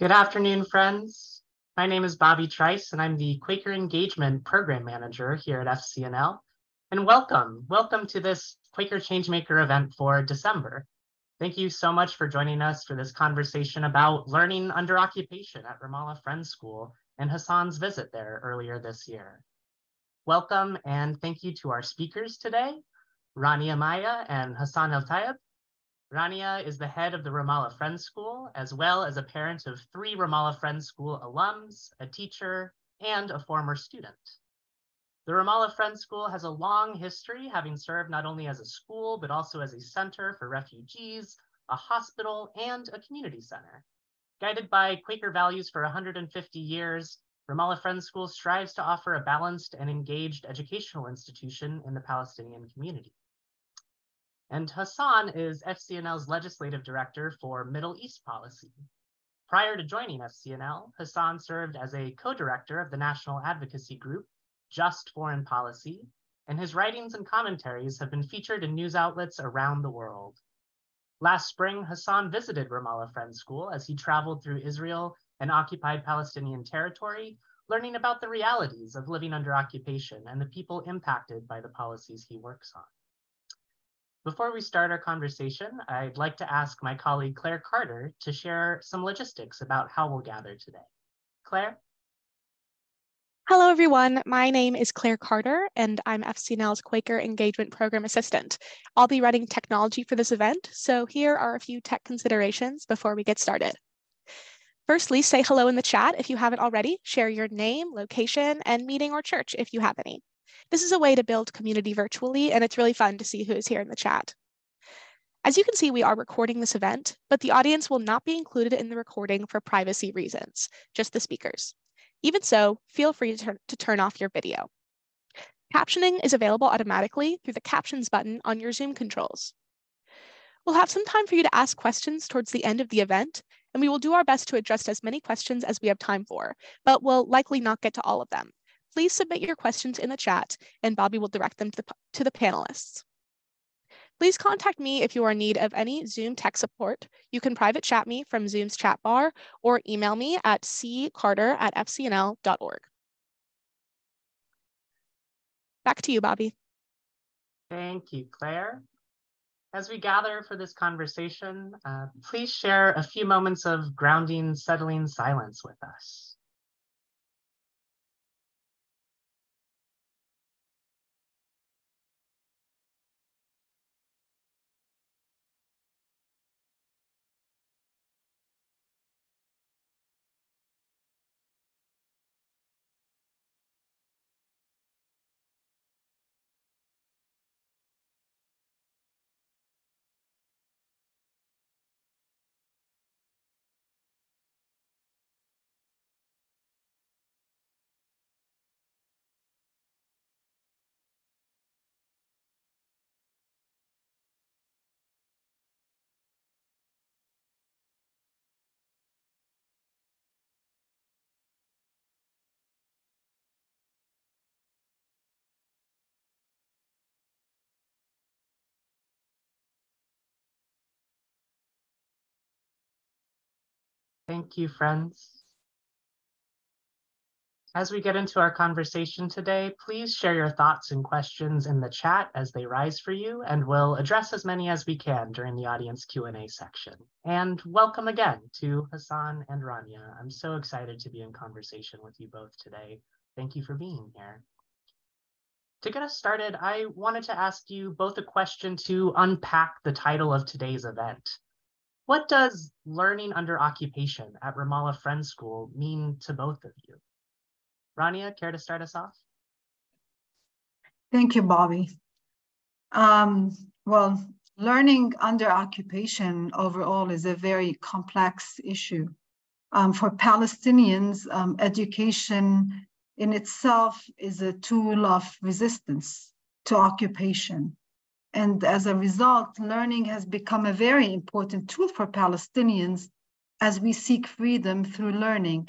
Good afternoon, friends. My name is Bobby Trice, and I'm the Quaker Engagement Program Manager here at FCNL. And welcome to this Quaker Changemaker event for December. Thank you so much for joining us for this conversation about learning under occupation at Ramallah Friends School and Hassan's visit there earlier this year. Welcome and thank you to our speakers today, Rania Maayeh and Hassan El-Tayyab. Rania is the head of the Ramallah Friends School, as well as a parent of 3 Ramallah Friends School alums, a teacher, and a former student. The Ramallah Friends School has a long history, having served not only as a school, but also as a center for refugees, a hospital, and a community center. Guided by Quaker values for 150 years, Ramallah Friends School strives to offer a balanced and engaged educational institution in the Palestinian community. And Hassan is FCNL's Legislative Director for Middle East Policy. Prior to joining FCNL, Hassan served as a co-director of the national advocacy group, Just Foreign Policy, and his writings and commentaries have been featured in news outlets around the world. Last spring, Hassan visited Ramallah Friends School as he traveled through Israel and occupied Palestinian territory, learning about the realities of living under occupation and the people impacted by the policies he works on. Before we start our conversation, I'd like to ask my colleague Claire Carter to share some logistics about how we'll gather today. Claire? Hello, everyone. My name is Claire Carter, and I'm FCNL's Quaker Engagement Program Assistant. I'll be running technology for this event, so here are a few tech considerations before we get started. Firstly, say hello in the chat if you haven't already. Share your name, location, and meeting or church if you have any. This is a way to build community virtually, and it's really fun to see who is here in the chat. As you can see, we are recording this event, but the audience will not be included in the recording for privacy reasons, just the speakers. Even so, feel free to turn off your video. Captioning is available automatically through the captions button on your Zoom controls. We'll have some time for you to ask questions towards the end of the event, and we will do our best to address as many questions as we have time for, but we'll likely not get to all of them. Please submit your questions in the chat, and Bobby will direct them to the panelists. Please contact me if you are in need of any Zoom tech support. You can private chat me from Zoom's chat bar or email me at ccarter@fcnl.org. Back to you, Bobby. Thank you, Claire. As we gather for this conversation, please share a few moments of grounding, settling silence with us. Thank you, friends. As we get into our conversation today, please share your thoughts and questions in the chat as they rise for you, and we'll address as many as we can during the audience Q&A section. And welcome again to Hassan and Rania. I'm so excited to be in conversation with you both today. Thank you for being here. To get us started, I wanted to ask you both a question to unpack the title of today's event. What does learning under occupation at Ramallah Friends School mean to both of you? Rania, care to start us off? Thank you, Bobby. Well, learning under occupation overall is a very complex issue. For Palestinians, education in itself is a tool of resistance to occupation. And as a result, learning has become a very important tool for Palestinians as we seek freedom through learning.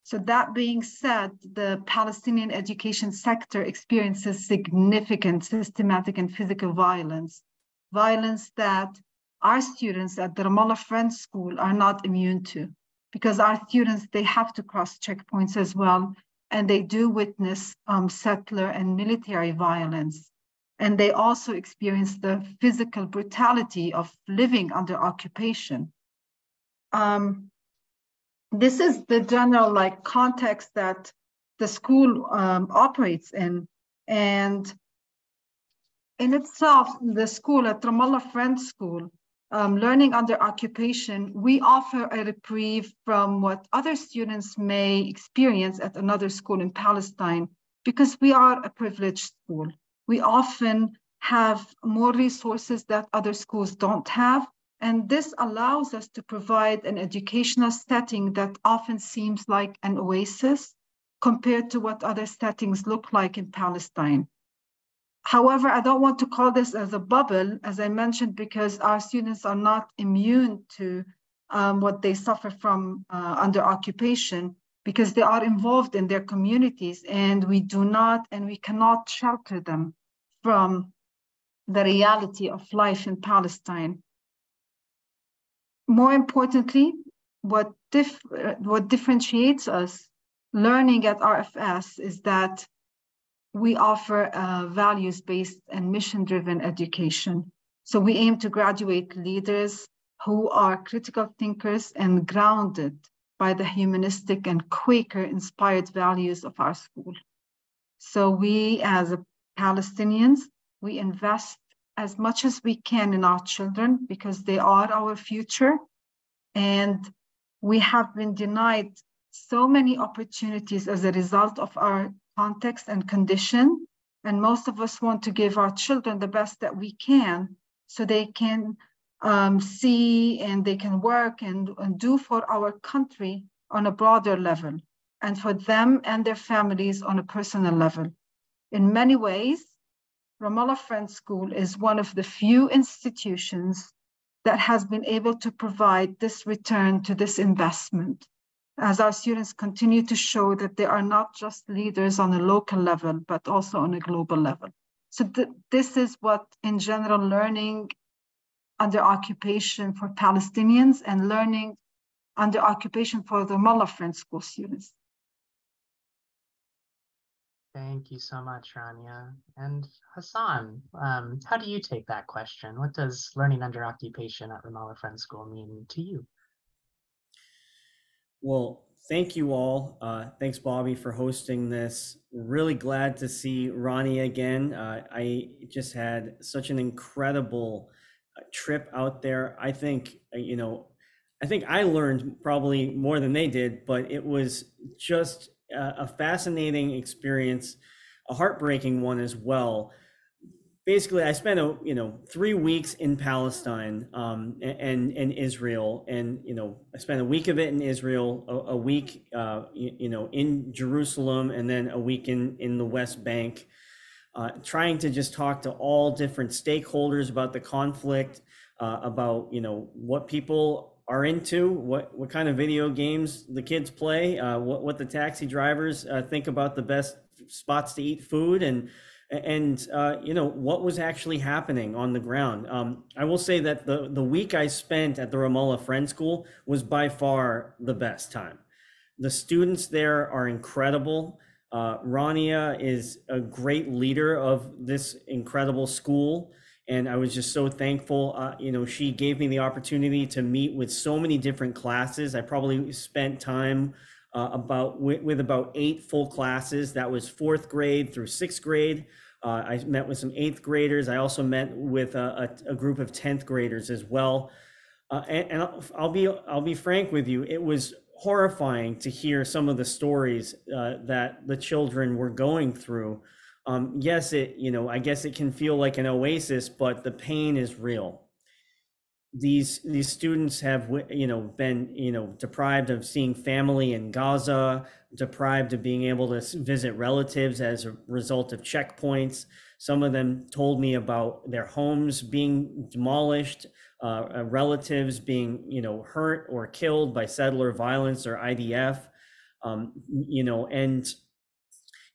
So that being said, the Palestinian education sector experiences significant systematic and physical violence that our students at the Ramallah Friends School are not immune to. because our students, they have to cross checkpoints as well, and they do witness settler and military violence. And they also experience the physical brutality of living under occupation. This is the general context that the school operates in. And in itself, the school at Ramallah Friends School, learning under occupation, we offer a reprieve from what other students may experience at another school in Palestine, because we are a privileged school. We often have more resources that other schools don't have, and this allows us to provide an educational setting that often seems like an oasis compared to what other settings look like in Palestine. However, I don't want to call this as a bubble, as I mentioned, because our students are not immune to what they suffer from under occupation, because they are involved in their communities, and we cannot shelter them from the reality of life in Palestine. More importantly, what differentiates us learning at RFS is that we offer a values-based and mission-driven education. So we aim to graduate leaders who are critical thinkers and grounded by the humanistic and Quaker-inspired values of our school. So we, as Palestinians, we invest as much as we can in our children because they are our future. And we have been denied so many opportunities as a result of our context and condition. And most of us want to give our children the best that we can so they can see and they can work and do for our country on a broader level, and for them and their families on a personal level. In many ways, Ramallah Friends School is one of the few institutions that has been able to provide this return to this investment, as our students continue to show that they are not just leaders on a local level, but also on a global level. So this is what, in general, learning under occupation for Palestinians and learning under occupation for the Ramallah Friends School students. Thank you so much, Rania. And Hassan, how do you take that question? What does learning under occupation at Ramallah Friends School mean to you? Well, thank you all. Thanks, Bobby, for hosting this. Really glad to see Rania again. I just had such an incredible trip out there. I think, I think I learned probably more than they did, but it was just a fascinating experience, a heartbreaking one as well. Basically, I spent 3 weeks in Palestine and Israel, and I spent a week of it in Israel, a week in Jerusalem, and then a week in the West Bank, trying to just talk to all different stakeholders about the conflict, about what people are into, what kind of video games the kids play, what the taxi drivers think about the best spots to eat food, and what was actually happening on the ground. I will say that the week I spent at the Ramallah Friends School was by far the best time. The students there are incredible. Rania is a great leader of this incredible school, and I was just so thankful. She gave me the opportunity to meet with so many different classes. I probably spent time with about 8 full classes. That was 4th grade through 6th grade. I met with some 8th graders. I also met with a group of 10th graders as well. And I'll be frank with you. It was horrifying to hear some of the stories that the children were going through. Yes, I guess it can feel like an oasis, but the pain is real. These students have been deprived of seeing family in Gaza, deprived of being able to visit relatives as a result of checkpoints. Some of them told me about their homes being demolished, relatives being hurt or killed by settler violence or IDF,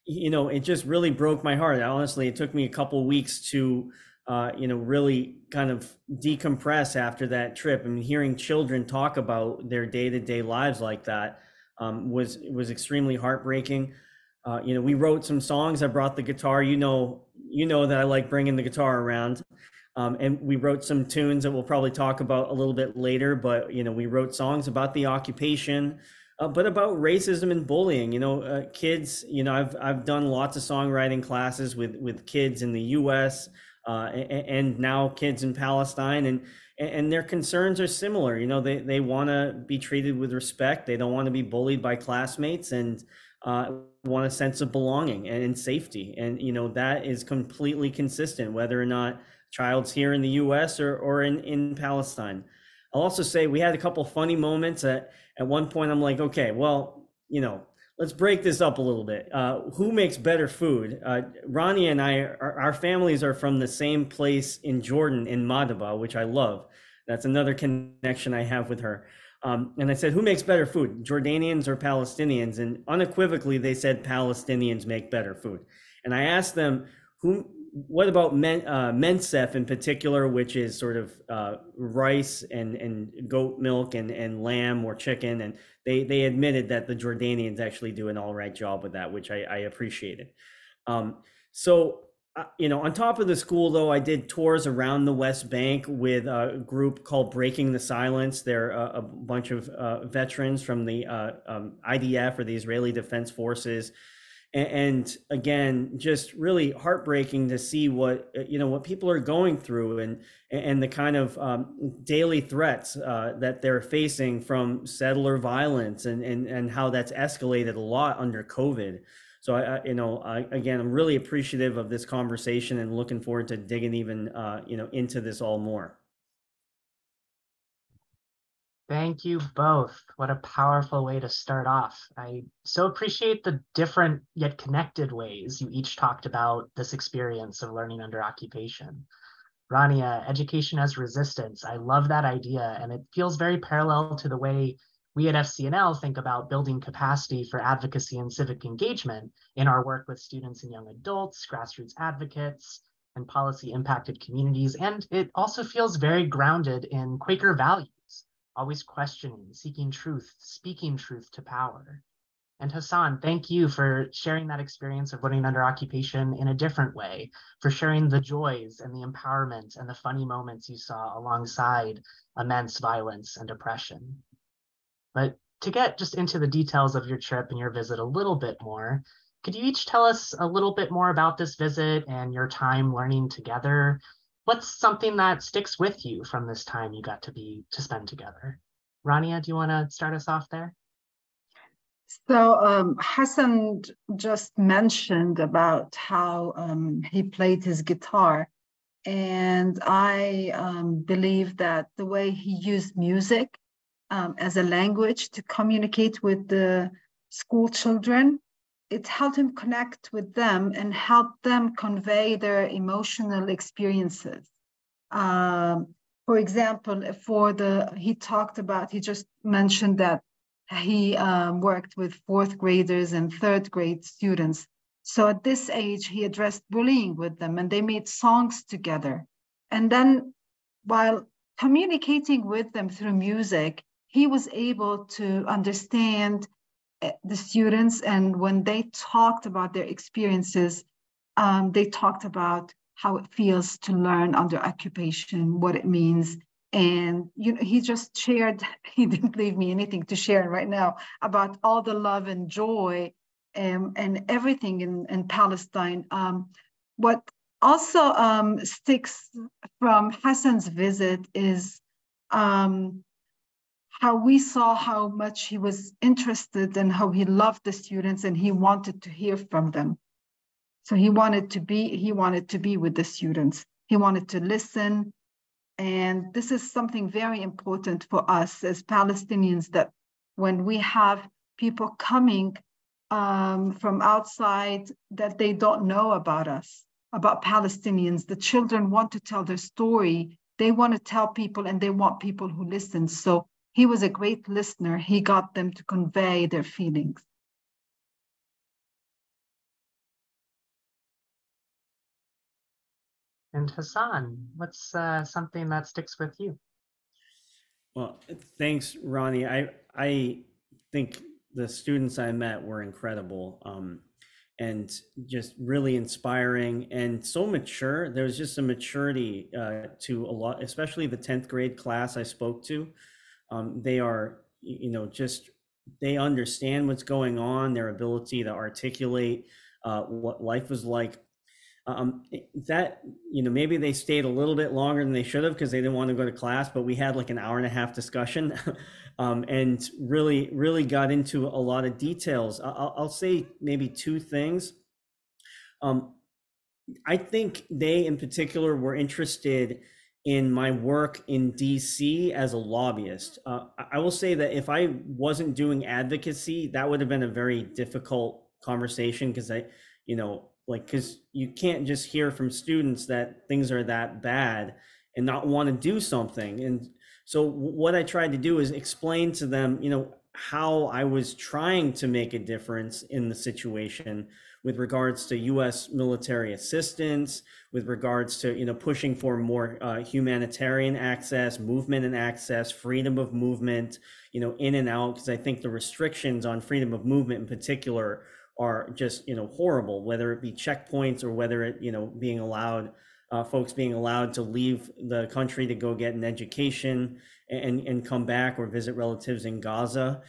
it just really broke my heart. Honestly, it took me a couple of weeks to really kind of decompress after that trip. I mean, hearing children talk about their day-to-day lives like that was extremely heartbreaking. We wrote some songs. I brought the guitar. You know that I like bringing the guitar around. And we wrote some tunes that we'll probably talk about a little bit later, but, we wrote songs about the occupation, but about racism and bullying. Kids, I've done lots of songwriting classes with kids in the US, and now kids in Palestine, and their concerns are similar. They want to be treated with respect. They don't want to be bullied by classmates, and want a sense of belonging and safety. And, that is completely consistent, whether or not child's here in the US or in Palestine. I'll also say we had a couple funny moments. At one point, I'm like, okay, well, let's break this up a little bit. Who makes better food? Rania and I, our families are from the same place in Jordan, in Madaba, which I love. That's another connection I have with her. And I said, who makes better food, Jordanians or Palestinians? And unequivocally, they said Palestinians make better food. And I asked them, what about mensef in particular, which is sort of rice and goat milk and lamb or chicken. And they admitted that the Jordanians actually do an all right job with that, which I appreciated. On top of the school, though, I did tours around the West Bank with a group called Breaking the Silence. They're a bunch of veterans from the IDF, or the Israeli Defense Forces. And again, just really heartbreaking to see what people are going through, and the kind of daily threats that they're facing from settler violence, and how that's escalated a lot under COVID. So again, I'm really appreciative of this conversation and looking forward to digging even into this all more. Thank you both. What a powerful way to start off. I so appreciate the different yet connected ways you each talked about this experience of learning under occupation. Rania, education as resistance. I love that idea, and it feels very parallel to the way we at FCNL think about building capacity for advocacy and civic engagement in our work with students and young adults, grassroots advocates, and policy impacted communities. And it also feels very grounded in Quaker values, always questioning, seeking truth, speaking truth to power. And Hassan, thank you for sharing that experience of learning under occupation in a different way, for sharing the joys and the empowerment and the funny moments you saw alongside immense violence and oppression. But to get just into the details of your trip and your visit a little bit more, could you each tell us a little bit more about this visit and your time learning together? What's something that sticks with you from this time you got to spend together? Rania, do you want to start us off there? So Hassan just mentioned about how he played his guitar. And I believe that the way he used music as a language to communicate with the school children, it helped him connect with them and help them convey their emotional experiences. For example, he just mentioned that he worked with fourth graders and third grade students. So at this age, he addressed bullying with them, and they made songs together. And then while communicating with them through music, he was able to understand the students. And when they talked about their experiences, they talked about how it feels to learn under occupation, what it means. And he just shared, he didn't leave me anything to share right now, about all the love and joy and everything in Palestine. What also sticks from Hassan's visit is how we saw how much he was interested and how he loved the students, and he wanted to hear from them. So he wanted to be with the students. He wanted to listen. And this is something very important for us as Palestinians, that when we have people coming from outside that they don't know about us, about Palestinians, the children want to tell their story. They want to tell people, and they want people who listen. So he was a great listener. He got them to convey their feelings. And Hassan, what's something that sticks with you? Well, thanks, Ronnie. I think the students I met were incredible, and just really inspiring and so mature. There was just a maturity to a lot, especially the 10th grade class I spoke to. They are, just they understand what's going on, their ability to articulate what life was like. That, maybe they stayed a little bit longer than they should have because they didn't want to go to class, but we had like an hour and a half discussion, and really got into a lot of details. I'll say maybe two things. I think they in particular were interested in my work in DC as a lobbyist. I will say that if I wasn't doing advocacy, that would have been a very difficult conversation because because you can't just hear from students that things are that bad and not want to do something. And so what I tried to do is explain to them, how I was trying to make a difference in the situation with regards to U.S. military assistance, with regards to pushing for more humanitarian access, movement and access, freedom of movement, in and out, because I think the restrictions on freedom of movement in particular are just horrible, whether it be checkpoints or whether it being allowed folks being allowed to leave the country to go get an education and come back or visit relatives in Gaza.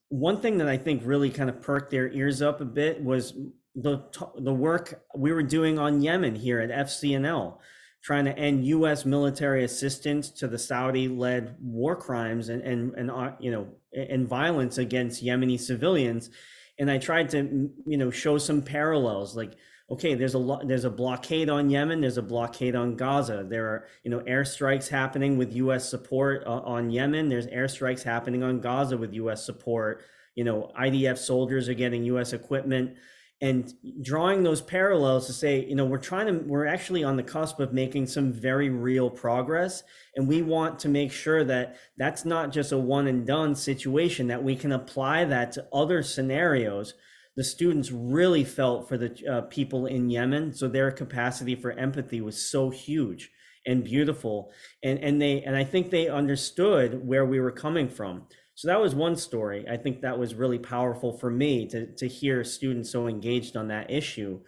One thing that I think really kind of perked their ears up a bit was the work we were doing on Yemen here at FCNL, trying to end U.S. military assistance to the Saudi-led war crimes and violence against Yemeni civilians. And I tried to show some parallels, like, okay, there's a blockade on Yemen, there's a blockade on Gaza. There are airstrikes happening with U.S. support on Yemen. There's airstrikes happening on Gaza with U.S. support. IDF soldiers are getting U.S. equipment, and drawing those parallels to say, we're actually on the cusp of making some very real progress, and we want to make sure that that's not just a one and done situation, that we can apply that to other scenarios. The students really felt for the people in Yemen, so their capacity for empathy was so huge and beautiful, and I think they understood where we were coming from. So that was one story. I think that was really powerful for me to hear students so engaged on that issue.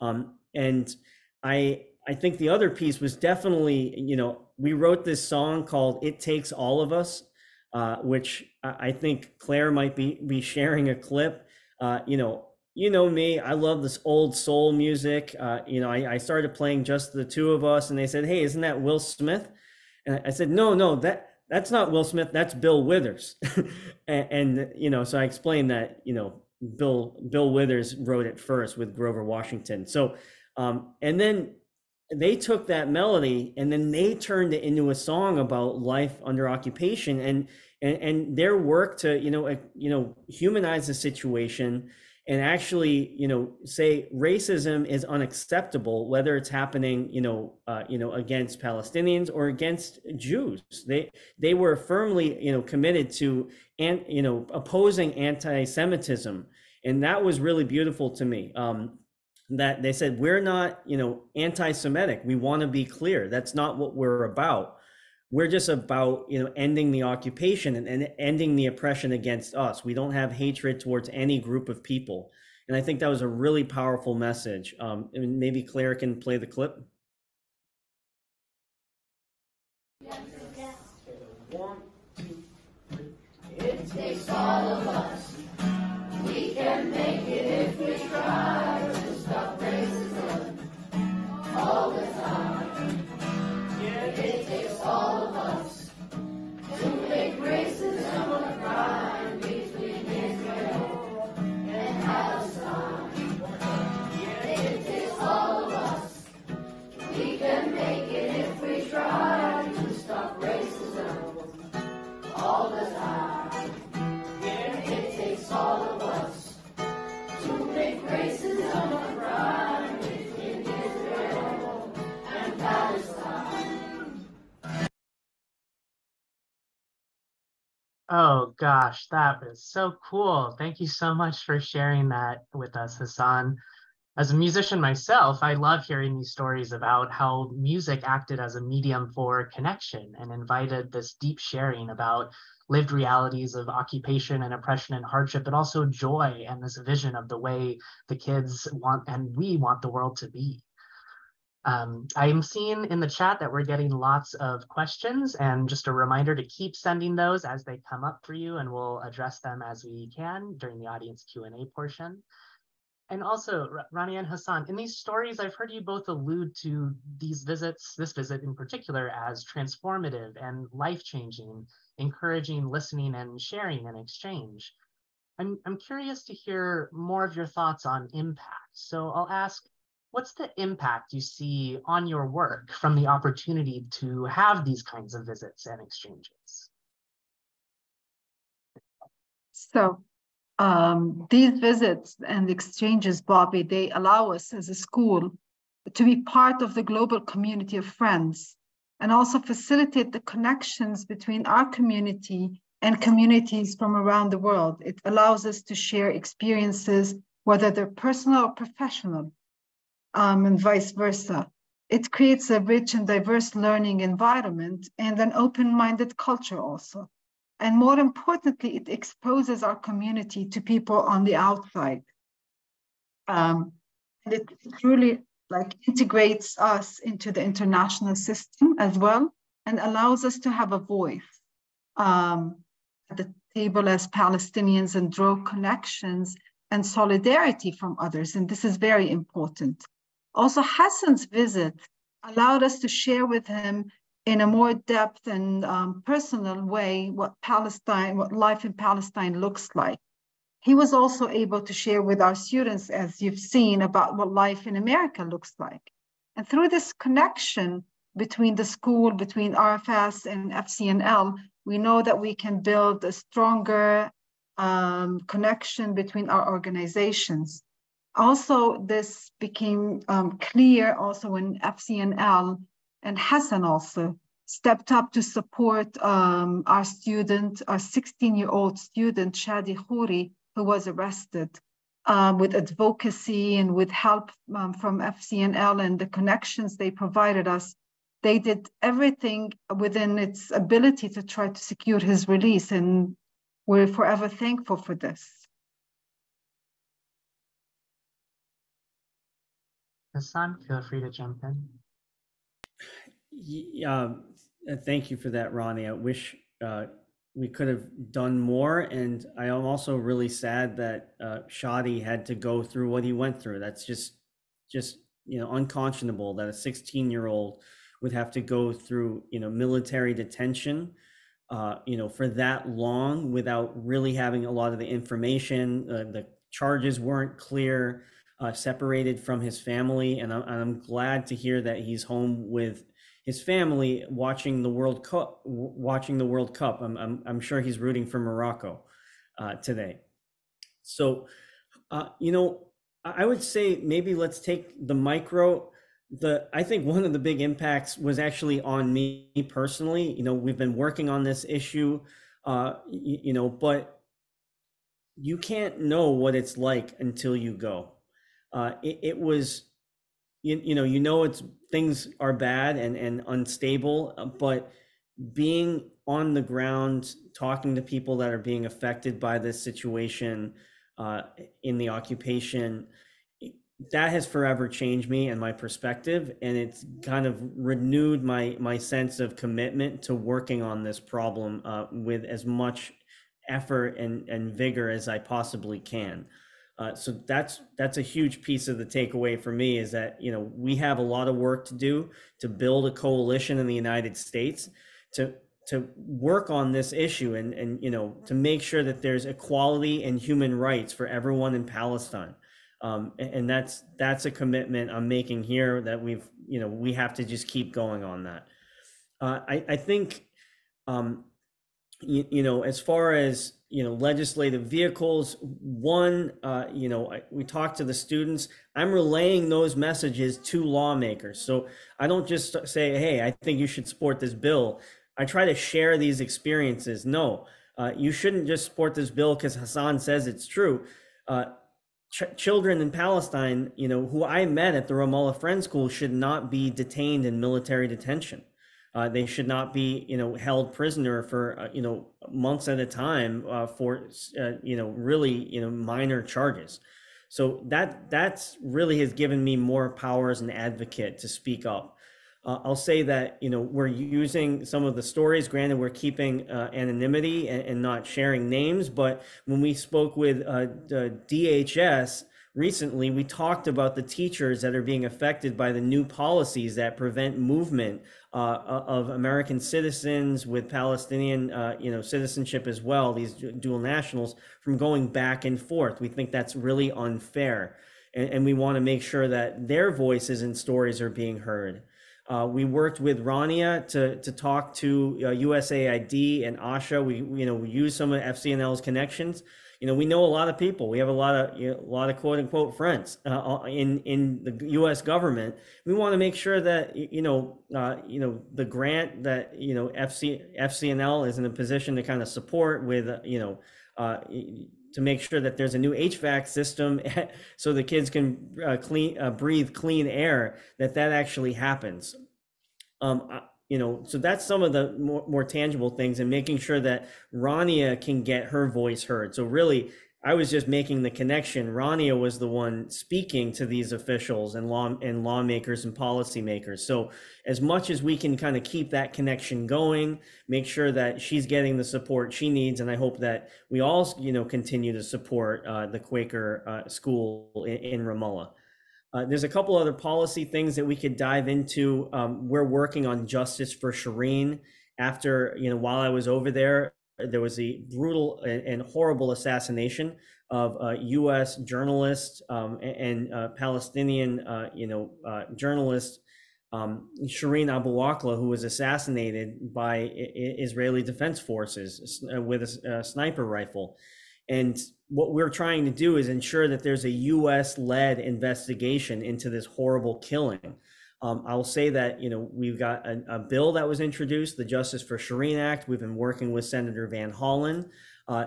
And I think the other piece was definitely, we wrote this song called "It Takes All of Us," which I think Claire might be sharing a clip. Me, I love this old soul music. I started playing Just the Two of Us, and they said, "Hey, isn't that Will Smith?" And I said, No, that's not Will Smith, that's Bill Withers. So I explained that, Bill Withers wrote it first with Grover Washington. So, and then they took that melody and then they turned it into a song about life under occupation and their work to, humanize the situation and actually, say racism is unacceptable, whether it's happening, against Palestinians or against Jews. They were firmly, committed to, opposing anti-Semitism, and that was really beautiful to me. That they said, we're not, anti-Semitic. We want to be clear. That's not what we're about. We're just about, ending the occupation and ending the oppression against us. We don't have hatred towards any group of people. And I think that was a really powerful message. And maybe Claire can play the clip. Yes. 1, 2, 3. It takes all of us. We can make it if we try to stop racism all the time. It takes all of us to make racism a crime between Israel and Palestine. It takes all of us. We can make it if we try to stop racism all the time. It takes all of us to make racism a crime between Israel and Palestine. Oh gosh, that was so cool. Thank you so much for sharing that with us, Hassan. As a musician myself, I love hearing these stories about how music acted as a medium for connection and invited this deep sharing about lived realities of occupation and oppression and hardship, but also joy and this vision of the way the kids want and we want the world to be. I'm seeing in the chat that we're getting lots of questions, and just a reminder to keep sending those as they come up for you, and we'll address them as we can during the audience Q&A portion. And also, Rania and Hassan, in these stories, I've heard you both allude to these visits, this visit in particular, as transformative and life-changing, encouraging listening and sharing and exchange. I'm curious to hear more of your thoughts on impact. So I'll ask, what's the impact you see on your work from the opportunity to have these kinds of visits and exchanges? So these visits and exchanges, Bobby, they allow us as a school to be part of the global community of friends and also facilitate the connections between our community and communities from around the world. It allows us to share experiences, whether they're personal or professional, and vice versa. It creates a rich and diverse learning environment and an open-minded culture also. And more importantly, it exposes our community to people on the outside. And it truly integrates us into the international system as well, and allows us to have a voice at the table as Palestinians and draw connections and solidarity from others. And this is very important. Also, Hassan's visit allowed us to share with him in a more depth and personal way what life in Palestine looks like. He was also able to share with our students, as you've seen, about what life in America looks like. And through this connection between the school, between RFS and FCNL, we know that we can build a stronger connection between our organizations. Also, this became clear also when FCNL and Hassan also stepped up to support our student, our 16-year-old student, Shadi Khouri, who was arrested, with advocacy and with help from FCNL and the connections they provided us. They did everything within its ability to try to secure his release, and we're forever thankful for this. Hassan, feel free to jump in. Yeah, thank you for that, Ronnie. I wish we could have done more, and I am also really sad that Shadi had to go through what he went through. That's just unconscionable that a 16-year-old would have to go through military detention for that long without really having a lot of the information. The charges weren't clear, separated from his family, and I'm glad to hear that he's home with his family watching the World Cup. I'm sure he's rooting for Morocco today. So, I would say maybe let's take the micro. I think one of the big impacts was actually on me personally. We've been working on this issue, but you can't know what it's like until you go. It was, it's things are bad and unstable, but being on the ground, talking to people that are being affected by this situation in the occupation, that has forever changed me and my perspective, and it's kind of renewed my sense of commitment to working on this problem with as much effort and vigor as I possibly can. So that's a huge piece of the takeaway for me, is that we have a lot of work to do to build a coalition in the United States to work on this issue and to make sure that there's equality and human rights for everyone in Palestine. And that's a commitment I'm making here, that we have to just keep going on that. I think as far as legislative vehicles, we talk to the students. I'm relaying those messages to lawmakers. So I don't just say, hey, I think you should support this bill. I try to share these experiences. No, you shouldn't just support this bill because Hassan says it's true. children in Palestine, who I met at the Ramallah Friends School, should not be detained in military detention. They should not be, held prisoner for, months at a time for, really, minor charges. So that's really has given me more power as an advocate to speak up. I'll say that, we're using some of the stories. Granted, we're keeping anonymity and not sharing names. But when we spoke with the DHS recently, we talked about the teachers that are being affected by the new policies that prevent movement of American citizens with Palestinian, citizenship as well, these dual nationals, from going back and forth. We think that's really unfair. And we want to make sure that their voices and stories are being heard. We worked with Rania to talk to USAID and ASHA. We use some of FCNL's connections. We know a lot of people. We have a lot of quote unquote friends in the U.S. government. We want to make sure that the grant that FCNL is in a position to kind of support with to make sure that there's a new HVAC system so the kids can breathe clean air, that actually happens. So that's some of the more tangible things, and making sure that Rania can get her voice heard. So really, I was just making the connection. Rania was the one speaking to these officials and lawmakers and policymakers. So as much as we can kind of keep that connection going, make sure that she's getting the support she needs. And I hope that we all, continue to support the Quaker school in Ramallah. There's a couple other policy things that we could dive into. We're working on justice for Shireen. After, while I was over there, there was a brutal and horrible assassination of a U.S. journalist and Palestinian, journalist, Shireen Abu Akleh, who was assassinated by Israeli Defense Forces with a sniper rifle. And what we're trying to do is ensure that there's a U.S.-led investigation into this horrible killing. I'll say that, we've got a bill that was introduced, the Justice for Shireen Act. We've been working with Senator Van Hollen.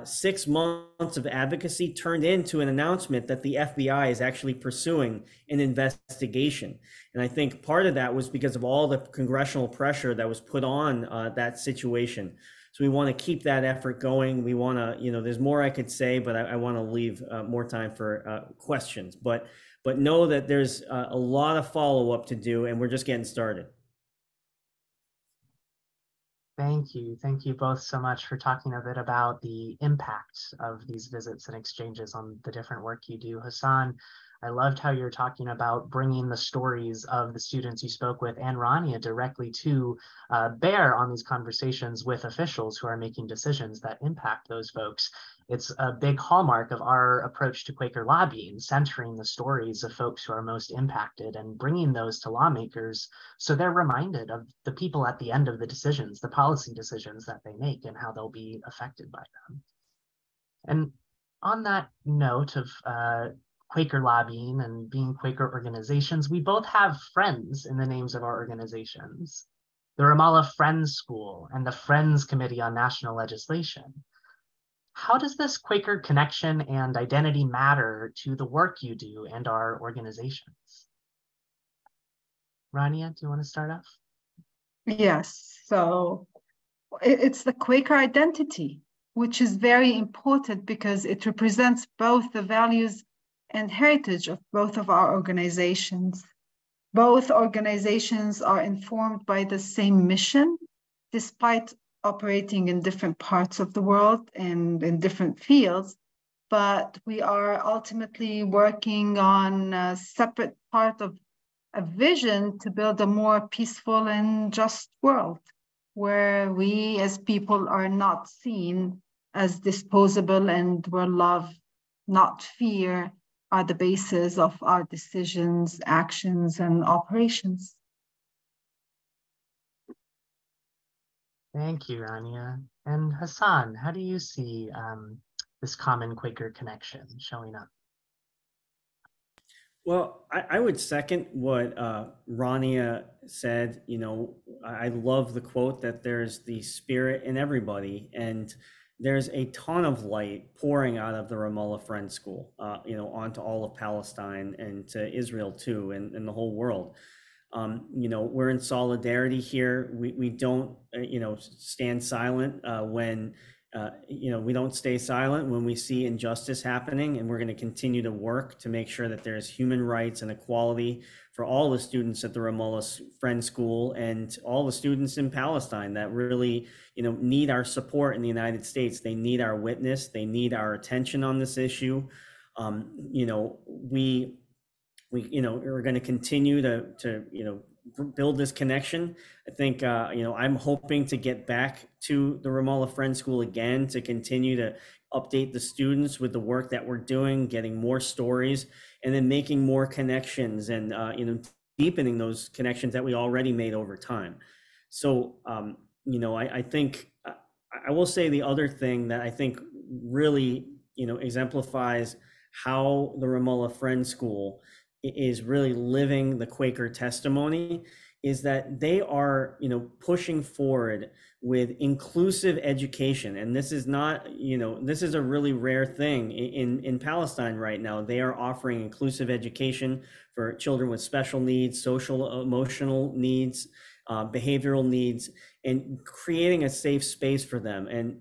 6 months of advocacy turned into an announcement that the FBI is actually pursuing an investigation. And I think part of that was because of all the congressional pressure that was put on that situation. So we want to keep that effort going. We want to, there's more I could say, but I want to leave more time for questions. But know that there's a lot of follow-up to do, and we're just getting started. Thank you. Thank you both so much for talking a bit about the impact of these visits and exchanges on the different work you do. Hassan, I loved how you're talking about bringing the stories of the students you spoke with and Rania directly to bear on these conversations with officials who are making decisions that impact those folks. It's a big hallmark of our approach to Quaker lobbying, centering the stories of folks who are most impacted and bringing those to lawmakers so they're reminded of the people at the end of the decisions, the policy decisions that they make, and how they'll be affected by them. And on that note of Quaker lobbying and being Quaker organizations, we both have friends in the names of our organizations. The Ramallah Friends School and the Friends Committee on National Legislation. How does this Quaker connection and identity matter to the work you do and our organizations? Rania, do you want to start off? Yes, so it's the Quaker identity, which is very important because it represents both the values and heritage of both of our organizations. Both organizations are informed by the same mission, despite operating in different parts of the world and in different fields, but we are ultimately working on a separate part of a vision to build a more peaceful and just world, where we as people are not seen as disposable and where love, not fear, are the basis of our decisions, actions, and operations. Thank you, Rania. And Hassan, how do you see this common Quaker connection showing up? Well, I would second what Rania said. I love the quote that there's the spirit in everybody. And, there's a ton of light pouring out of the Ramallah Friends School, onto all of Palestine and to Israel too, and the whole world. We're in solidarity here. We don't, stand silent when, we don't stay silent when we see injustice happening, and we're going to continue to work to make sure that there's human rights and equality for all the students at the Ramallah Friends School and all the students in Palestine that really, need our support in the United States. They need our witness. They need our attention on this issue. We're going to continue to build this connection. I think, I'm hoping to get back to the Ramallah Friends School again to continue to update the students with the work that we're doing, getting more stories, and then making more connections and, deepening those connections that we already made over time. So, I think I will say the other thing that I think really, exemplifies how the Ramallah Friends School is really living the Quaker testimony is that they are, pushing forward with inclusive education. And this is not, this is a really rare thing in Palestine right now. They are offering inclusive education for children with special needs, social, emotional needs, behavioral needs, and creating a safe space for them. And,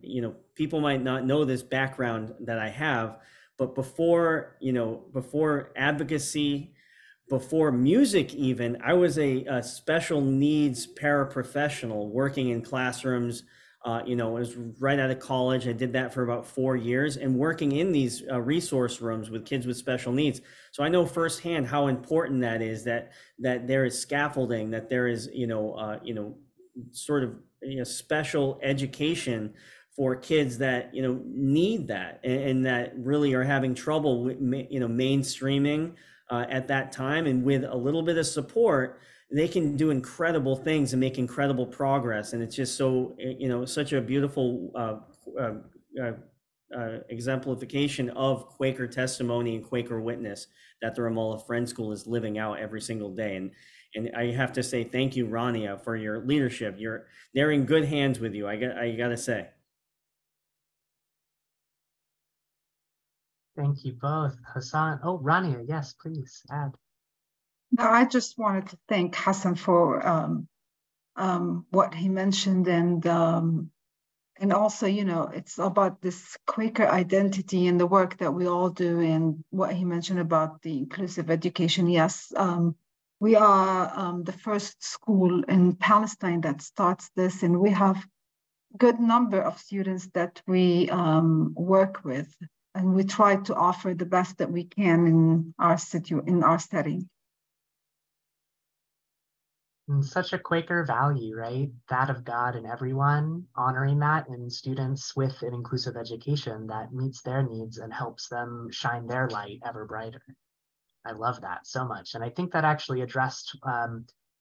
people might not know this background that I have, but before advocacy, before music even, I was a special needs paraprofessional working in classrooms. I was right out of college. I did that for about 4 years and working in these resource rooms with kids with special needs. So I know firsthand how important that is, that there is scaffolding, that there is, sort of special education for kids that, need that and that really are having trouble with, mainstreaming at that time. And with a little bit of support, they can do incredible things and make incredible progress. And it's just so, such a beautiful exemplification of Quaker testimony and Quaker witness that the Ramallah Friends School is living out every single day. And I have to say thank you, Rania, for your leadership. They're in good hands with you. I got to say. Thank you both. Hassan. Oh, Rania, yes, please add. No, I just wanted to thank Hassan for what he mentioned, and also, it's about this Quaker identity and the work that we all do, and what he mentioned about the inclusive education. Yes, we are the first school in Palestine that starts this, and we have a good number of students that we work with. And we try to offer the best that we can in our setting. And such a Quaker value, right? That of God in everyone, honoring that in students with an inclusive education that meets their needs and helps them shine their light ever brighter. I love that so much. And I think that actually addressed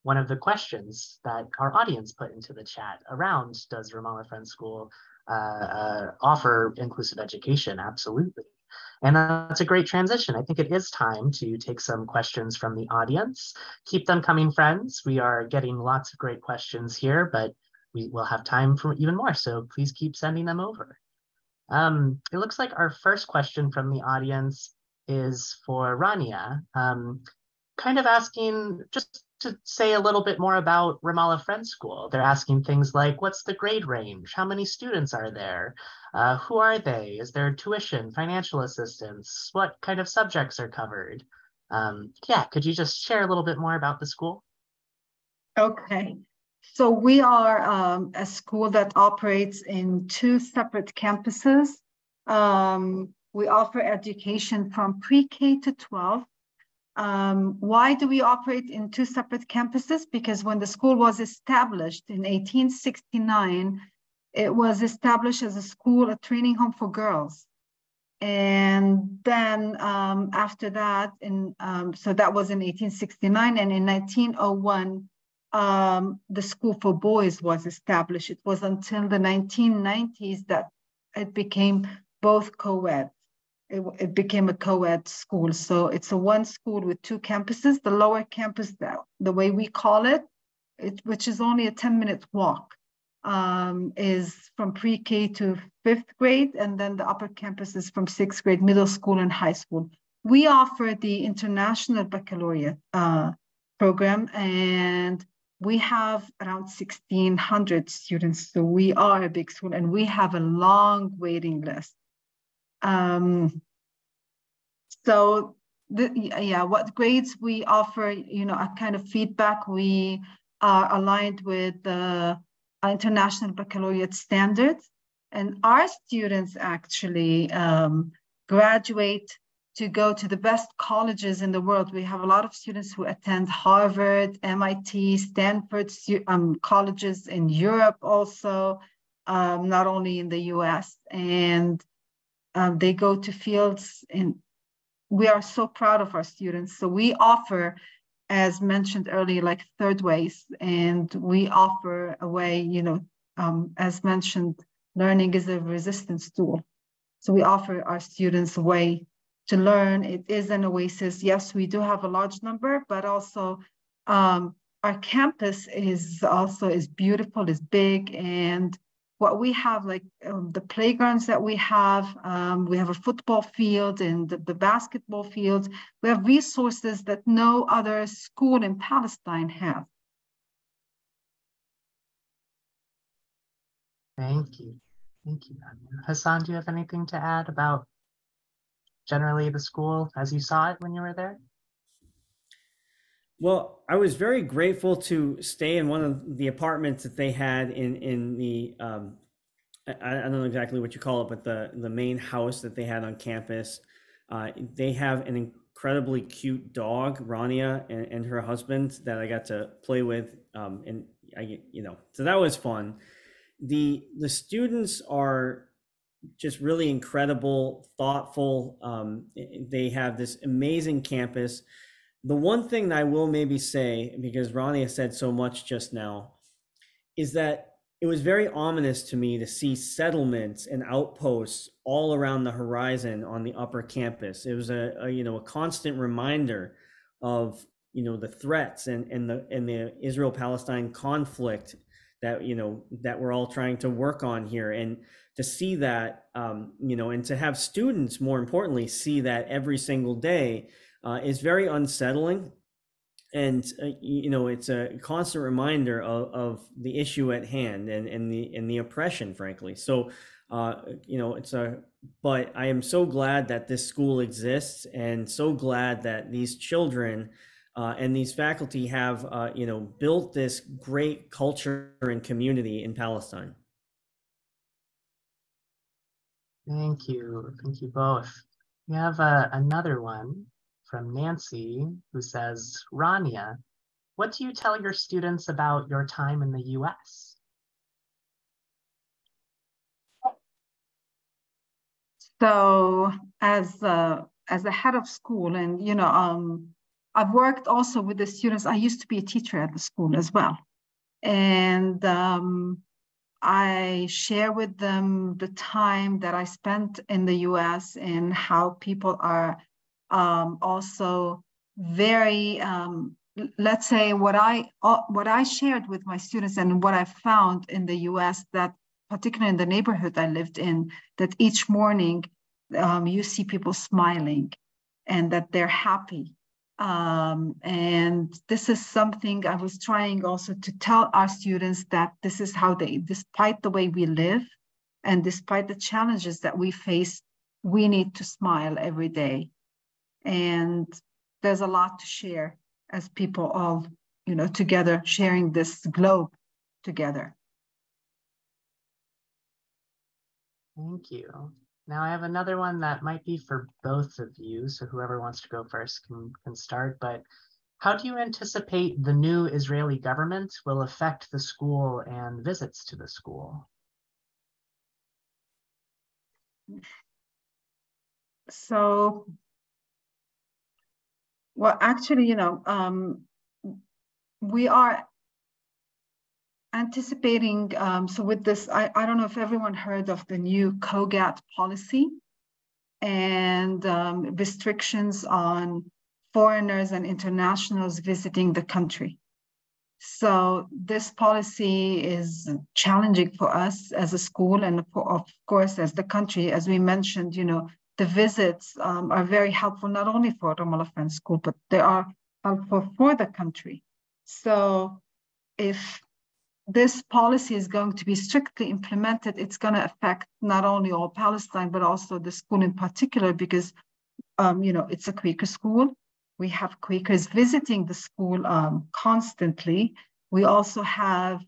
one of the questions that our audience put into the chat around, does Ramallah Friends School offer inclusive education? Absolutely. And that's a great transition. I think it is time to take some questions from the audience. Keep them coming, friends. We are getting lots of great questions here, but we will have time for even more. So please keep sending them over. It looks like our first question from the audience is for Rania, kind of asking just to say a little bit more about Ramallah Friends School. They're asking things like, what's the grade range? How many students are there? Who are they? Is there tuition, financial assistance? What kind of subjects are covered? Could you just share a little bit more about the school? Okay. So we are a school that operates in 2 separate campuses. We offer education from pre-K to 12. Why do we operate in 2 separate campuses? Because when the school was established in 1869, it was established as a training home for girls. And then after that, so that was in 1869, and in 1901, the school for boys was established. It was until the 1990s that it became both co-ed. It became a co-ed school. So it's a one school with 2 campuses. The lower campus, the way we call it, which is only a 10-minute walk is from pre-K to 5th grade, and then the upper campus is from 6th grade, middle school and high school. We offer the International Baccalaureate program, and we have around 1,600 students. So we are a big school, and we have a long waiting list. What grades we offer, a kind of feedback. We are aligned with the International Baccalaureate standards, and our students actually graduate to go to the best colleges in the world. We have a lot of students who attend Harvard, MIT, Stanford colleges in Europe also, not only in the US. And they go to fields, and we are so proud of our students. So we offer, as mentioned earlier, like third ways, and we offer a way, as mentioned, learning is a resistance tool. So we offer our students a way to learn. It is an oasis. Yes, we do have a large number, but also our campus is beautiful, is big, and what we have, like the playgrounds that we have a football field and the basketball fields. We have resources that no other school in Palestine has. Thank you. Thank you, Rania. Hassan, do you have anything to add about generally the school as you saw it when you were there? Well, I was very grateful to stay in one of the apartments that they had in the I don't know exactly what you call it, but the main house that they had on campus. They have an incredibly cute dog, Rania, and her husband that I got to play with, and so that was fun. The students are just really incredible, thoughtful. They have this amazing campus. The one thing that I will maybe say, because Rania said so much just now, is that it was very ominous to me to see settlements and outposts all around the horizon on the upper campus. It was a constant reminder of the threats and the Israel-Palestine conflict that that we're all trying to work on here, and to see that and to have students, more importantly, see that every single day is very unsettling. And it's a constant reminder of the issue at hand and the oppression, frankly. So but I am so glad that this school exists, and so glad that these children and these faculty have built this great culture and community in Palestine. Thank you both. We have another one from Nancy, who says, Rania, what do you tell your students about your time in the US? So as a head of school, and I've worked also with the students. I used to be a teacher at the school as well, and I share with them the time that I spent in the US and how people are also very, let's say, what I shared with my students and what I found in the US, that particularly in the neighborhood I lived in, that each morning you see people smiling and that they're happy. And this is something I was trying also to tell our students, that this is how despite the way we live and despite the challenges that we face, we need to smile every day. And there's a lot to share as people all, together, sharing this globe together. Thank you. Now I have another one that might be for both of you, so whoever wants to go first can start. But how do you anticipate the new Israeli government will affect the school and visits to the school? So, well, actually, we are anticipating, so with this, I don't know if everyone heard of the new COGAT policy and restrictions on foreigners and internationals visiting the country. So this policy is challenging for us as a school and for, of course, as the country. As we mentioned, the visits are very helpful, not only for Ramallah Friends School, but they are helpful for the country. So if this policy is going to be strictly implemented, it's going to affect not only all Palestine, but also the school in particular, because, it's a Quaker school. We have Quakers visiting the school constantly. We also have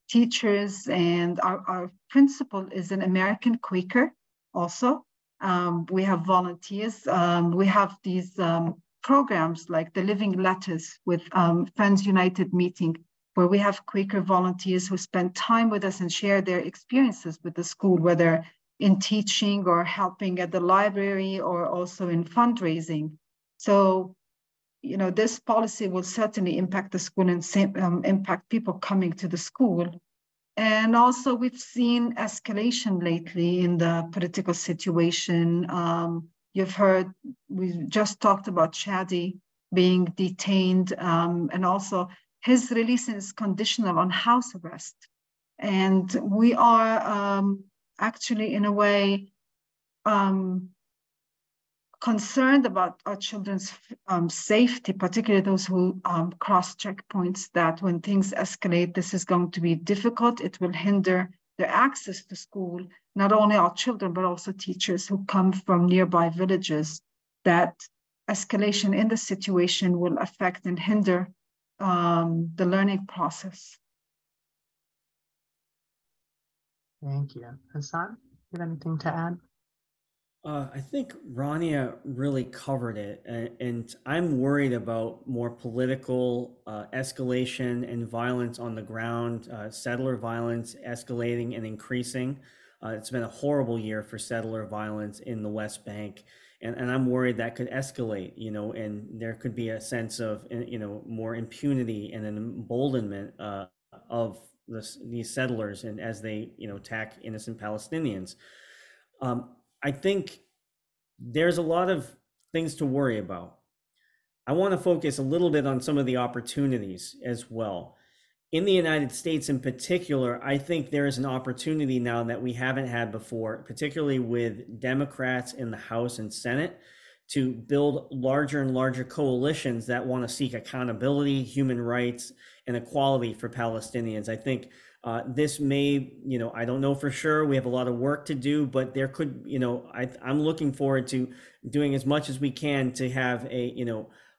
teachers, and our principal is an American Quaker also. We have volunteers. We have these programs like the Living Letters with Friends United meeting, where we have Quaker volunteers who spend time with us and share their experiences with the school, whether in teaching or helping at the library or also in fundraising. So, this policy will certainly impact the school and impact people coming to the school. And also we've seen escalation lately in the political situation. You've heard, we just talked about Shadi being detained, and also his release is conditional on house arrest. And we are actually, in a way, concerned about our children's safety, particularly those who cross checkpoints, that when things escalate, this is going to be difficult. It will hinder their access to school, not only our children, but also teachers who come from nearby villages. That escalation in the situation will affect and hinder the learning process. Thank you. Hassan, you have anything to add? I think Rania really covered it, and I'm worried about more political escalation and violence on the ground, settler violence escalating and increasing. It's been a horrible year for settler violence in the West Bank, and I'm worried that could escalate, and there could be a sense of, more impunity and an emboldenment of these settlers, and as they, attack innocent Palestinians. I think there's a lot of things to worry about. I want to focus a little bit on some of the opportunities as well. In the United States in particular, I think there is an opportunity now that we haven't had before, particularly with Democrats in the House and Senate, to build larger and larger coalitions that want to seek accountability, human rights, and equality for Palestinians. I think this may, I don't know for sure. We have a lot of work to do, but there could, I'm looking forward to doing as much as we can to have a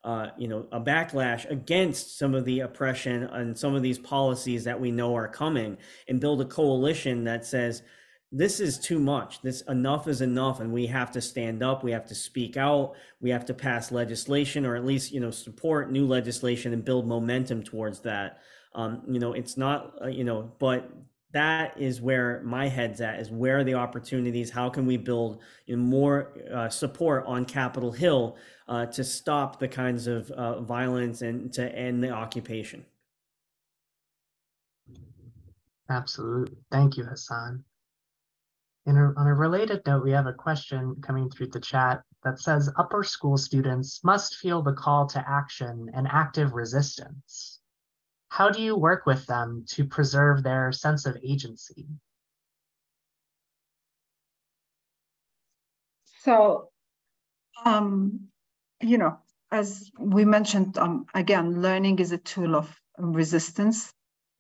backlash against some of the oppression and some of these policies that we know are coming, and build a coalition that says, this is too much. Enough is enough, and we have to stand up. We have to speak out. We have to pass legislation, or at least, support new legislation and build momentum towards that. It's not, but that is where my head's at, is where are the opportunities? How can we build more support on Capitol Hill to stop the kinds of violence and to end the occupation? Absolutely. Thank you, Hassan. On a related note, we have a question coming through the chat that says upper school students must feel the call to action and active resistance. How do you work with them to preserve their sense of agency? So, as we mentioned, again, learning is a tool of resistance.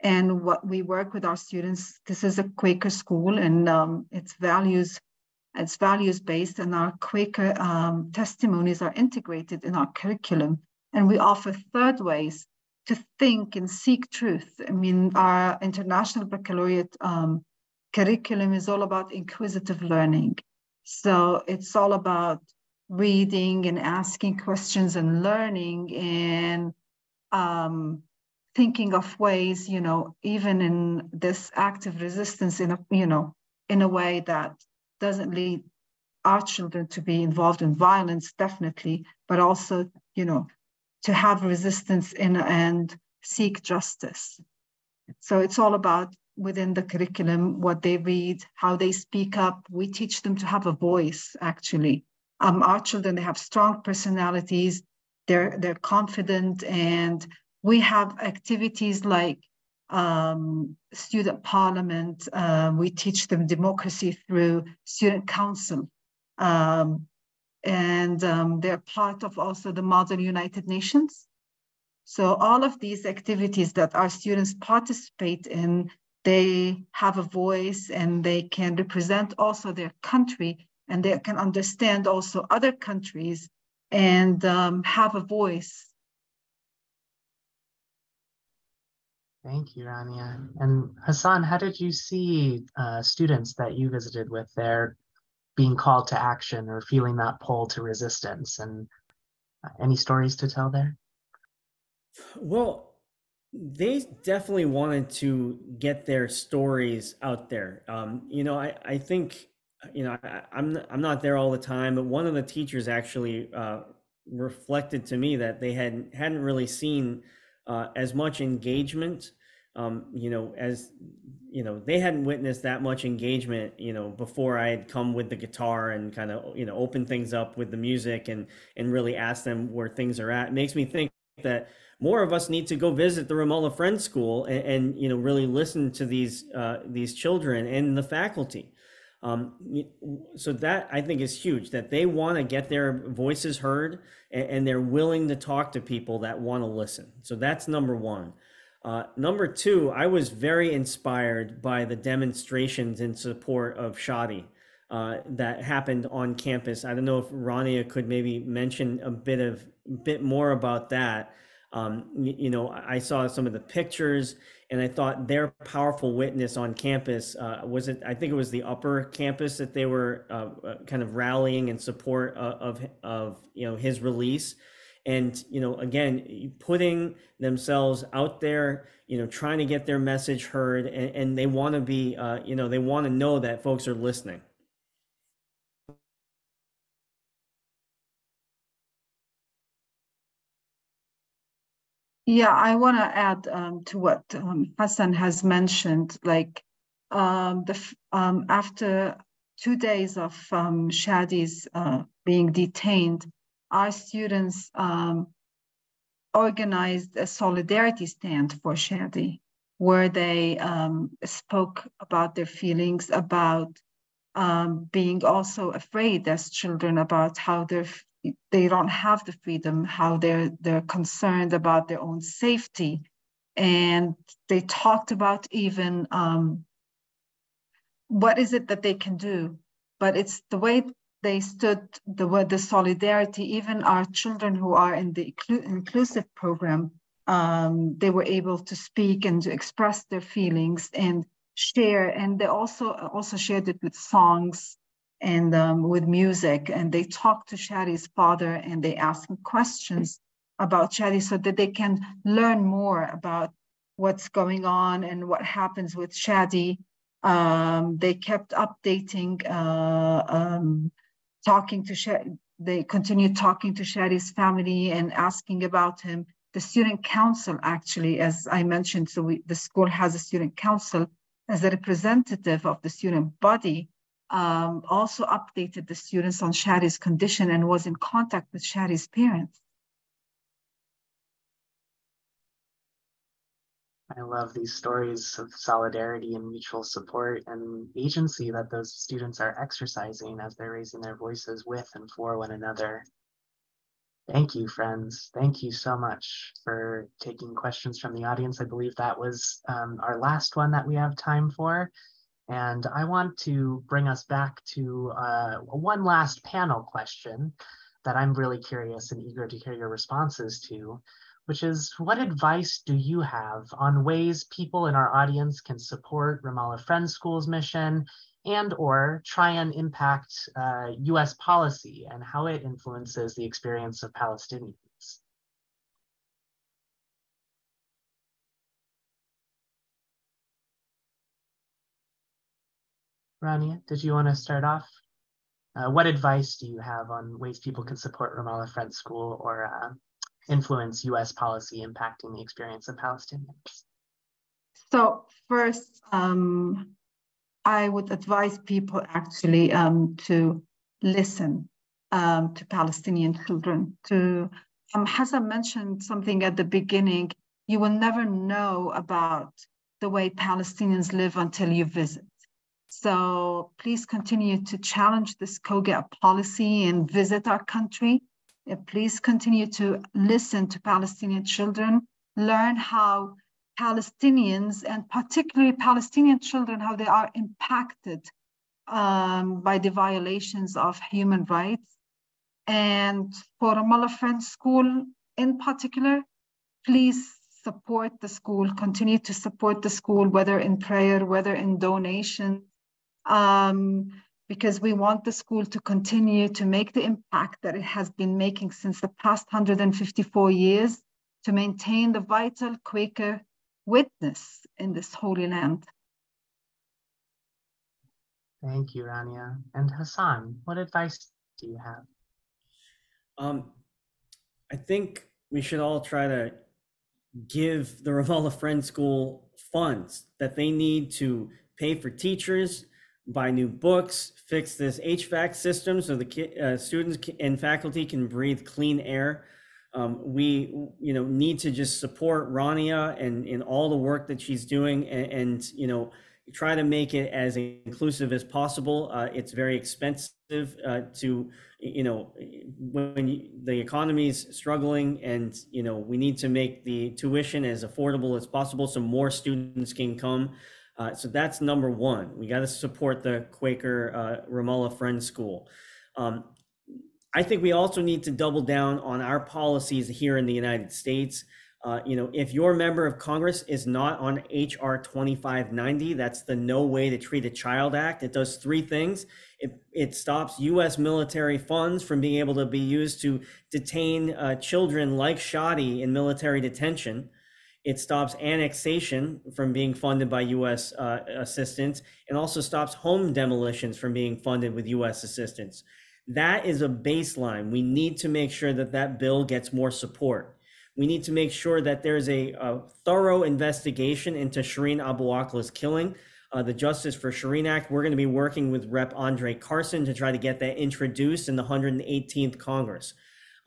And what we work with our students, this is a Quaker school, and it's values-based, and our Quaker testimonies are integrated in our curriculum. And we offer third ways to think and seek truth. I mean, our International Baccalaureate curriculum is all about inquisitive learning. So it's all about reading and asking questions and learning, and thinking of ways, even in this active resistance, in a way that doesn't lead our children to be involved in violence, definitely, but also, to have resistance and seek justice. So it's all about, within the curriculum, what they read, how they speak up. We teach them to have a voice, actually. Our children, they have strong personalities. They're confident, and We have activities like student parliament. We teach them democracy through student council. And they're part of also the Model United Nations. So all of these activities that our students participate in, they have a voice and they can represent also their country, and they can understand also other countries and have a voice. Thank you, Rania. And Hassan, how did you see students that you visited with there being called to action or feeling that pull to resistance? And any stories to tell there? Well, they definitely wanted to get their stories out there. I think, I'm not there all the time, but one of the teachers actually reflected to me that they hadn't really seen as much engagement, as they hadn't witnessed that much engagement, before I had come with the guitar and kind of, open things up with the music and really ask them where things are at. It makes me think that more of us need to go visit the Ramallah Friends School and really listen to these children and the faculty. So that I think is huge, that they want to get their voices heard and they're willing to talk to people that want to listen. So that's number one. Number two, I was very inspired by the demonstrations in support of Shadi that happened on campus. I don't know if Rania could maybe mention a bit more about that. I saw some of the pictures, and I thought their powerful witness on campus I think it was the upper campus that they were kind of rallying in support of his release. And, again, putting themselves out there, trying to get their message heard, and they want to be, they want to know that folks are listening. Yeah, I want to add to what Hassan has mentioned. Like after 2 days of Shadi's being detained, our students organized a solidarity stand for Shadi, where they spoke about their feelings, about being also afraid as children about how they don't have the freedom, how they're concerned about their own safety. And they talked about even what is it that they can do, but it's the way they stood, the solidarity. Even our children who are in the inclusive program, they were able to speak and to express their feelings and share, and they also shared it with songs and with music, and they talked to Shadi's father and they asked him questions about Shadi so that they can learn more about what's going on and what happens with Shadi. They kept updating, talking to Shadi. They continued talking to Shadi's family and asking about him. The student council, actually, as I mentioned, the school has a student council as a representative of the student body, also updated the students on Shadi's condition and was in contact with Shadi's parents. I love these stories of solidarity and mutual support and agency that those students are exercising as they're raising their voices with and for one another. Thank you, friends. Thank you so much for taking questions from the audience. I believe that was our last one that we have time for. And I want to bring us back to one last panel question that I'm really curious and eager to hear your responses to, which is, what advice do you have on ways people in our audience can support Ramallah Friends School's mission and or try and impact US policy and how it influences the experience of Palestinians? Rania, did you want to start off? What advice do you have on ways people can support Ramallah Friends School or influence US policy impacting the experience of Palestinians? So first, I would advise people actually to listen to Palestinian children. Hassan mentioned something at the beginning. You will never know about the way Palestinians live until you visit. So please continue to challenge this COGA policy and visit our country. And please continue to listen to Palestinian children, learn how Palestinians, and particularly Palestinian children, how they are impacted by the violations of human rights. And for Ramallah Friends School in particular, please support the school, continue to support the school, whether in prayer, whether in donation, because we want the school to continue to make the impact that it has been making since the past 154 years to maintain the vital Quaker witness in this holy land. Thank you, Rania. And Hassan, what advice do you have? I think we should all try to give the Ramallah Friends School funds that they need to pay for teachers, buy new books, fix this HVAC system so the students and faculty can breathe clean air. We need to just support Rania and in all the work that she's doing, and try to make it as inclusive as possible. It's very expensive to, when the economy is struggling, and we need to make the tuition as affordable as possible so more students can come. So that's number one. We got to support the Quaker Ramallah Friends School. I think we also need to double down on our policies here in the United States. If your member of Congress is not on HR 2590, that's the No Way to Treat a Child Act. It does three things. It stops U.S. military funds from being able to be used to detain children like Shadi in military detention. It stops annexation from being funded by U.S. assistance, and also stops home demolitions from being funded with U.S. assistance. That is a baseline. We need to make sure that that bill gets more support. We need to make sure that there's a thorough investigation into Shireen Abu Akleh's killing. The Justice for Shireen Act, we're going to be working with Rep. Andre Carson to try to get that introduced in the 118th Congress.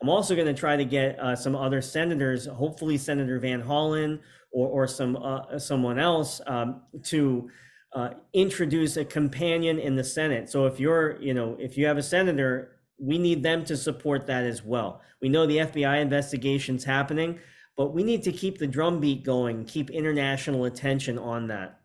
I'm also going to try to get some other senators, hopefully Senator Van Hollen or someone else, to introduce a companion in the Senate. So if you have a senator, we need them to support that as well. We know the FBI investigation's happening, but we need to keep the drumbeat going, keep international attention on that.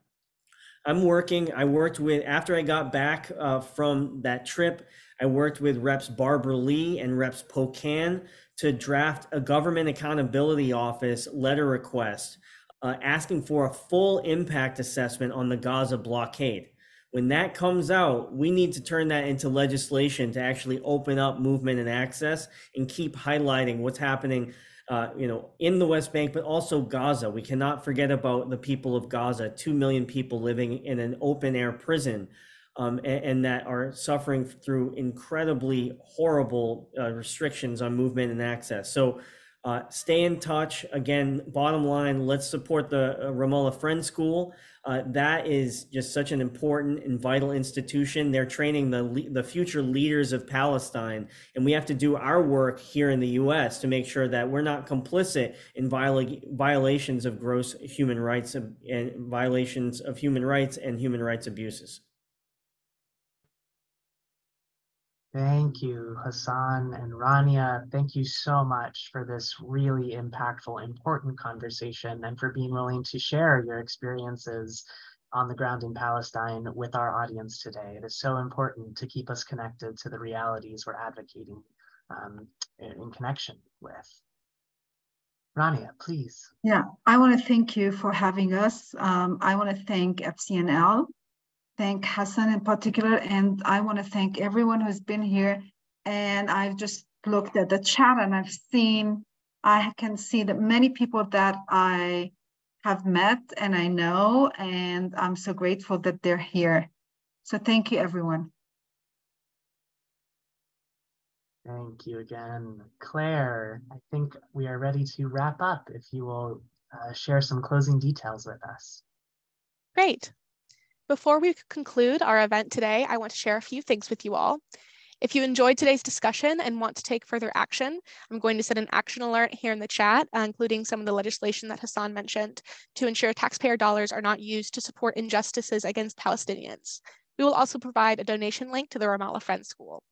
I worked with, after I got back from that trip, I worked with Reps. Barbara Lee and Reps. Pocan to draft a Government Accountability Office letter request asking for a full impact assessment on the Gaza blockade. When that comes out, we need to turn that into legislation to actually open up movement and access and keep highlighting what's happening in the West Bank, but also Gaza. We cannot forget about the people of Gaza, 2 million people living in an open air prison, and that are suffering through incredibly horrible restrictions on movement and access. So stay in touch. Again, bottom line, let's support the Ramallah Friends School. That is just such an important and vital institution. They're training the future leaders of Palestine, and we have to do our work here in the U.S. to make sure that we're not complicit in violations of gross human rights and violations of human rights and human rights abuses. Thank you, Hassan and Rania. Thank you so much for this really impactful, important conversation, and for being willing to share your experiences on the ground in Palestine with our audience today. It is so important to keep us connected to the realities we're advocating in connection with. Rania, please. Yeah, I want to thank you for having us. I want to thank FCNL. Thank Hassan in particular, and I want to thank everyone who's been here. And I've just looked at the chat, and I can see that many people that I have met and I know, and I'm so grateful that they're here. So thank you, everyone. Thank you again. Claire, I think we are ready to wrap up. If you will share some closing details with us. Great. Before we conclude our event today, I want to share a few things with you all. If you enjoyed today's discussion and want to take further action, I'm going to set an action alert here in the chat, including some of the legislation that Hassan mentioned, to ensure taxpayer dollars are not used to support injustices against Palestinians. We will also provide a donation link to the Ramallah Friends School.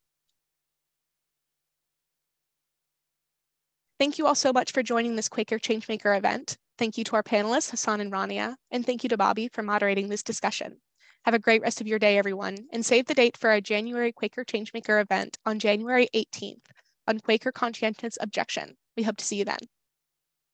Thank you all so much for joining this Quaker Changemaker event. Thank you to our panelists, Hassan and Rania, and thank you to Bobby for moderating this discussion. Have a great rest of your day, everyone, and save the date for our January Quaker Changemaker event on January 18th on Quaker conscientious objection. We hope to see you then.